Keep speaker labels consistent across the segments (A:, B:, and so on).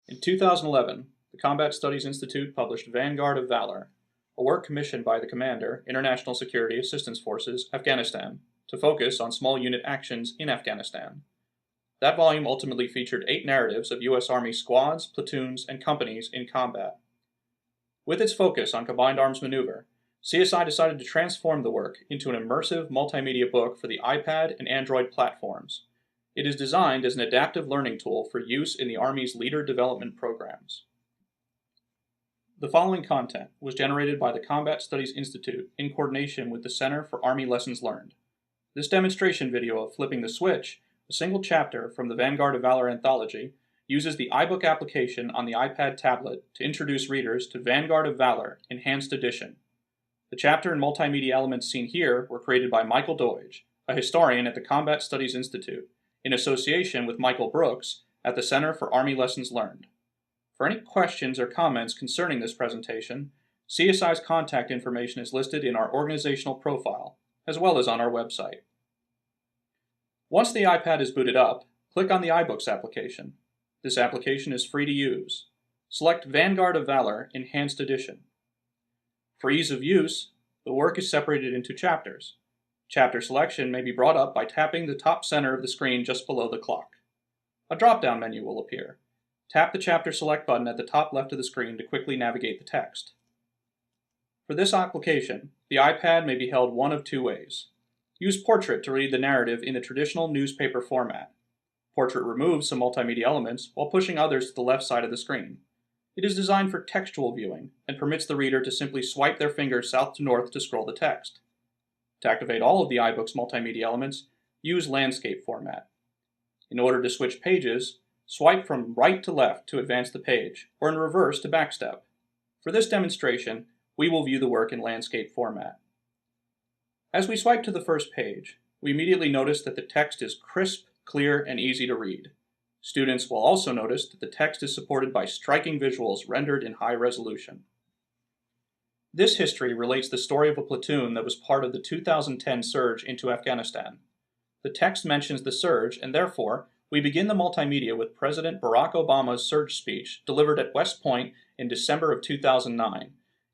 A: In 2011, the Combat Studies Institute published Vanguard of Valor, a work commissioned by the Commander, International Security Assistance Forces, Afghanistan, to focus on small unit actions in Afghanistan. That volume ultimately featured 8 narratives of U.S. Army squads, platoons, and companies in combat. With its focus on combined arms maneuver, CSI decided to transform the work into an immersive multimedia book for the iPad and Android platforms. It is designed as an adaptive learning tool for use in the Army's leader development programs. The following content was generated by the Combat Studies Institute in coordination with the Center for Army Lessons Learned. This demonstration video of flipping the switch, a single chapter from the Vanguard of Valor anthology, uses the iBook application on the iPad tablet to introduce readers to Vanguard of Valor Enhanced Edition. The chapter and multimedia elements seen here were created by Michael Doige, a historian at the Combat Studies Institute, in association with Michael Brooks at the Center for Army Lessons Learned. For any questions or comments concerning this presentation, CSI's contact information is listed in our organizational profile, as well as on our website. Once the iPad is booted up, click on the iBooks application. This application is free to use. Select Vanguard of Valor Enhanced Edition. For ease of use, the work is separated into chapters. Chapter selection may be brought up by tapping the top center of the screen just below the clock. A drop-down menu will appear. Tap the Chapter Select button at the top left of the screen to quickly navigate the text. For this application, the iPad may be held one of 2 ways. Use Portrait to read the narrative in the traditional newspaper format. Portrait removes some multimedia elements while pushing others to the left side of the screen. It is designed for textual viewing and permits the reader to simply swipe their finger south to north to scroll the text. To activate all of the iBook's multimedia elements, use Landscape format. In order to switch pages, swipe from right to left to advance the page, or in reverse to backstep. For this demonstration, we will view the work in Landscape format. As we swipe to the first page, we immediately notice that the text is crisp, clear, and easy to read. Students will also notice that the text is supported by striking visuals rendered in high resolution. This history relates the story of a platoon that was part of the 2010 surge into Afghanistan. The text mentions the surge, and therefore, we begin the multimedia with President Barack Obama's surge speech delivered at West Point in December of 2009.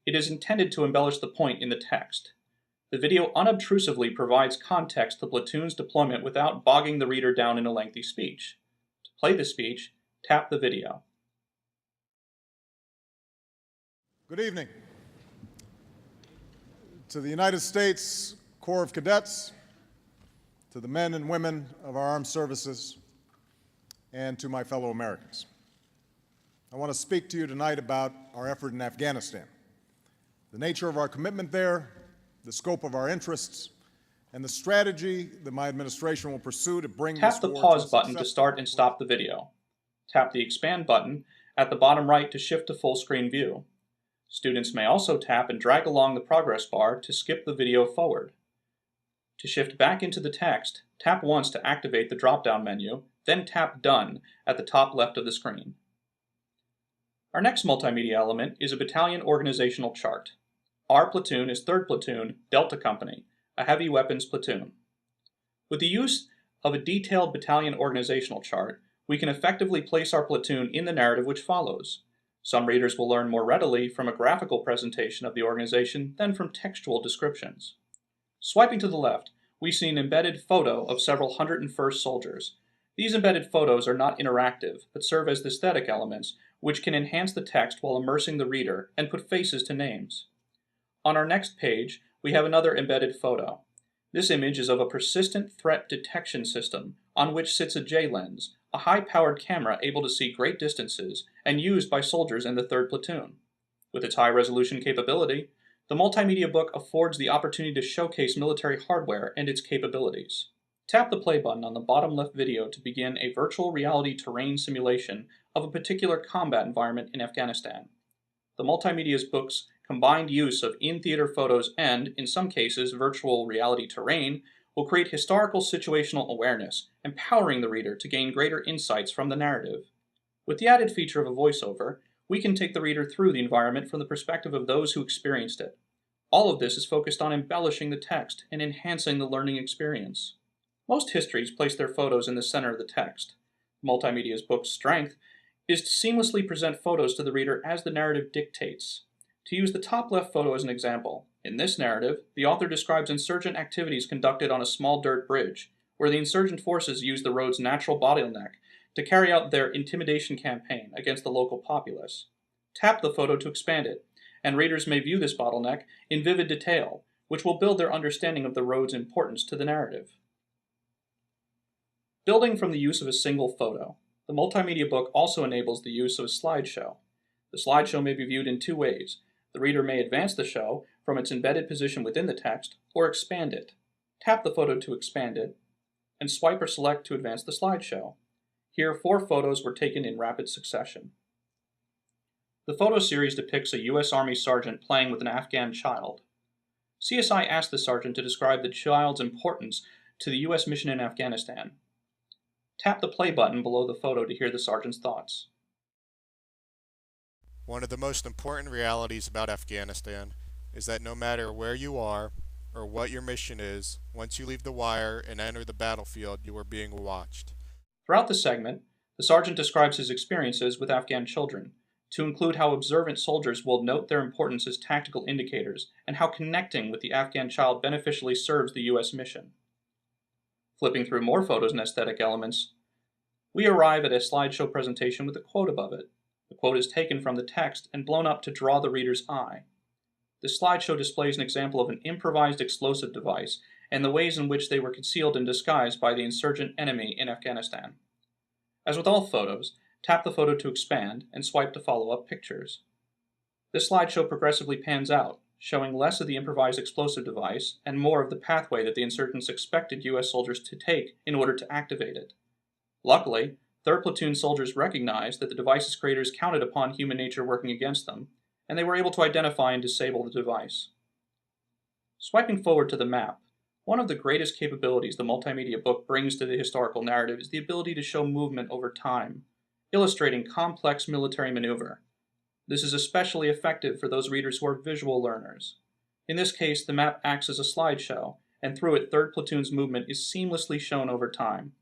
A: It is intended to embellish the point in the text. The video unobtrusively provides context to the platoon's deployment without bogging the reader down in a lengthy speech. To play the speech, tap the video.
B: Good evening. To the United States Corps of Cadets, to the men and women of our armed services, and to my fellow Americans. I want to speak to you tonight about our effort in Afghanistan, the nature of our commitment there, the scope of our interests, and the strategy that my administration will pursue to bring this war to a
A: Tap the pause button to start and stop the video. Tap the expand button at the bottom right to shift to full screen view. Students may also tap and drag along the progress bar to skip the video forward. To shift back into the text, tap once to activate the drop-down menu, then tap Done at the top left of the screen. Our next multimedia element is a battalion organizational chart. Our platoon is 3rd Platoon, Delta Company, a heavy weapons platoon. With the use of a detailed battalion organizational chart, we can effectively place our platoon in the narrative which follows. Some readers will learn more readily from a graphical presentation of the organization than from textual descriptions. Swiping to the left, we see an embedded photo of several 101st soldiers. These embedded photos are not interactive, but serve as aesthetic elements which can enhance the text while immersing the reader and put faces to names. On our next page, we have another embedded photo. This image is of a persistent threat detection system on which sits a J-lens, a high-powered camera able to see great distances and used by soldiers in the 3rd Platoon. With its high-resolution capability, the multimedia book affords the opportunity to showcase military hardware and its capabilities. Tap the play button on the bottom left video to begin a virtual reality terrain simulation of a particular combat environment in Afghanistan. The multimedia's book's combined use of in-theater photos and, in some cases, virtual reality terrain will create historical situational awareness, empowering the reader to gain greater insights from the narrative. With the added feature of a voiceover, we can take the reader through the environment from the perspective of those who experienced it. All of this is focused on embellishing the text and enhancing the learning experience. Most histories place their photos in the center of the text. Multimedia's book's strength is to seamlessly present photos to the reader as the narrative dictates. To use the top left photo as an example, in this narrative, the author describes insurgent activities conducted on a small dirt bridge, where the insurgent forces use the road's natural bottleneck to carry out their intimidation campaign against the local populace. Tap the photo to expand it, and readers may view this bottleneck in vivid detail, which will build their understanding of the road's importance to the narrative. Building from the use of a single photo, the multimedia book also enables the use of a slideshow. The slideshow may be viewed in two ways. The reader may advance the show from its embedded position within the text, or expand it. Tap the photo to expand it, and swipe or select to advance the slideshow. Here, 4 photos were taken in rapid succession. The photo series depicts a U.S. Army sergeant playing with an Afghan child. CSI asked the sergeant to describe the child's importance to the U.S. mission in Afghanistan. Tap the play button below the photo to hear the sergeant's thoughts.
C: One of the most important realities about Afghanistan is that no matter where you are or what your mission is, once you leave the wire and enter the battlefield, you are being watched.
A: Throughout the segment, the sergeant describes his experiences with Afghan children, to include how observant soldiers will note their importance as tactical indicators and how connecting with the Afghan child beneficially serves the U.S. mission. Flipping through more photos and aesthetic elements, we arrive at a slideshow presentation with a quote above it. The quote is taken from the text and blown up to draw the reader's eye. This slideshow displays an example of an improvised explosive device and the ways in which they were concealed and disguised by the insurgent enemy in Afghanistan. As with all photos, tap the photo to expand and swipe to follow up pictures. This slideshow progressively pans out, showing less of the improvised explosive device and more of the pathway that the insurgents expected U.S. soldiers to take in order to activate it. Luckily, 3rd Platoon soldiers recognized that the device's creators counted upon human nature working against them, and they were able to identify and disable the device. Swiping forward to the map, one of the greatest capabilities the multimedia book brings to the historical narrative is the ability to show movement over time, illustrating complex military maneuver. This is especially effective for those readers who are visual learners. In this case, the map acts as a slideshow, and through it, 3rd Platoon's movement is seamlessly shown over time.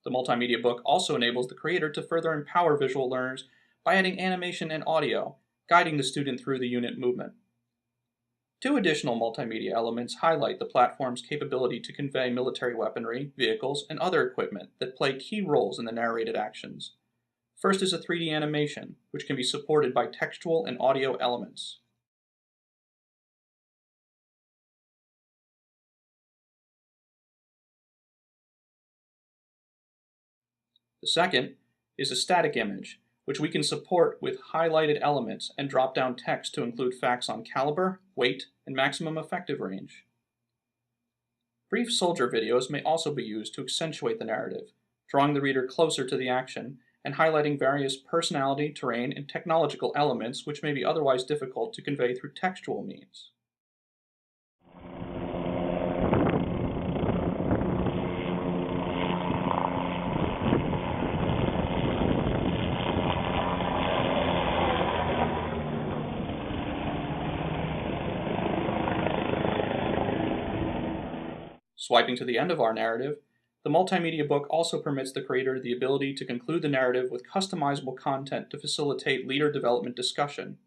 A: The multimedia book also enables the creator to further empower visual learners by adding animation and audio, guiding the student through the unit movement. 2 additional multimedia elements highlight the platform's capability to convey military weaponry, vehicles, and other equipment that play key roles in the narrated actions. First is a 3D animation, which can be supported by textual and audio elements. The second is a static image, which we can support with highlighted elements and drop-down text to include facts on caliber, weight, and maximum effective range. Brief soldier videos may also be used to accentuate the narrative, drawing the reader closer to the action and highlighting various personality, terrain, and technological elements which may be otherwise difficult to convey through textual means. Swiping to the end of our narrative, the multimedia book also permits the creator the ability to conclude the narrative with customizable content to facilitate leader development discussion.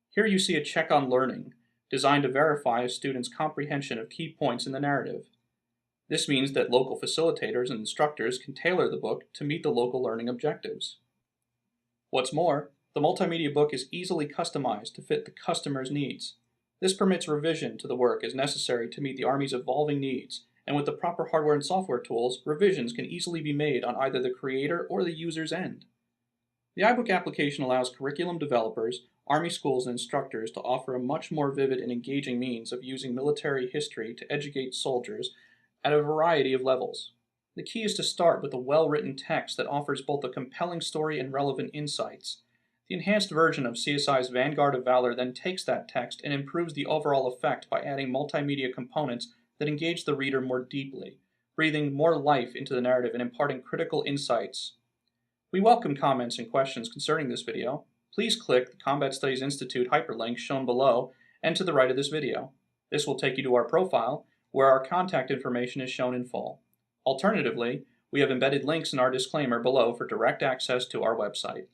A: Here you see a check on learning, designed to verify a student's comprehension of key points in the narrative. This means that local facilitators and instructors can tailor the book to meet the local learning objectives. What's more, the multimedia book is easily customized to fit the customer's needs. This permits revision to the work as necessary to meet the Army's evolving needs, and with the proper hardware and software tools, revisions can easily be made on either the creator or the user's end. The iBook application allows curriculum developers, Army schools, and instructors to offer a much more vivid and engaging means of using military history to educate soldiers at a variety of levels. The key is to start with a well-written text that offers both a compelling story and relevant insights. The enhanced version of CSI's Vanguard of Valor then takes that text and improves the overall effect by adding multimedia components that engage the reader more deeply, breathing more life into the narrative and imparting critical insights. We welcome comments and questions concerning this video. Please click the Combat Studies Institute hyperlink shown below and to the right of this video. This will take you to our profile, where our contact information is shown in full. Alternatively, we have embedded links in our disclaimer below for direct access to our website.